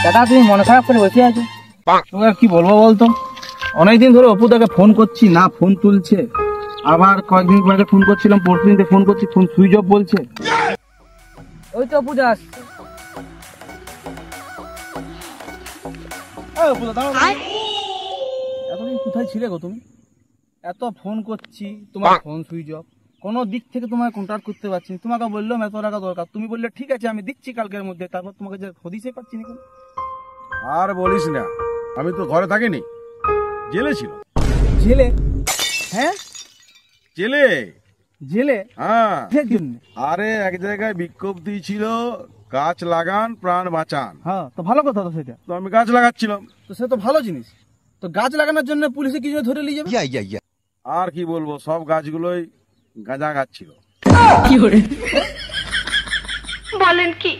দাদা তুমি মন খারাপ করে বসে আছো, তোমাকে আর কি বলবো বলতো। অনেকদিন ধরে অপুদাকে ফোন করছি না, ফোন তুলছে। আবার কয়েকদিন আগে ফোন করছিলাম, পরশু দিন ফোন করছি, ফোন সুইচ অফ বলছে। ওই তো অপুদা আসছে। এতদিন কোথায় ছিলে গো তুমি? এত ফোন করছি, তোমার ফোন সুইচ অফ, কোনো দিক থেকে তোমাকে কন্ট্যাক্ট করতে পারছি না। তোমাকে বললাম এত টাকা দরকার, তুমি বললে ঠিক আছে আমি দিচ্ছি কালকের মধ্যে, তারপর তোমাকে যে হদিসে পাচ্ছি না। আর বলিস না, আমি তো ঘরে থাকিনি, জেলে ছিল। জেলে? হ্যাঁ জেলে? জেলে? হ্যাঁ। কিসের জন্য? আরে এক জায়গায় বিক্ষোভ দিয়েছিল, গাছ লাগান প্রাণ বাঁচান। হ্যাঁ তো ভালো কথা তো সেটা। তো আমি গাছ লাগাচ্ছিলাম। তো সে তো ভালো জিনিস। তো গাছ লাগানোর জন্য পুলিশে কিছু ধরে নিয়ে যাবে? আর কি বলবো, সব গাছগুলোই গাঁজা গাছ ছিল। বলেন কি?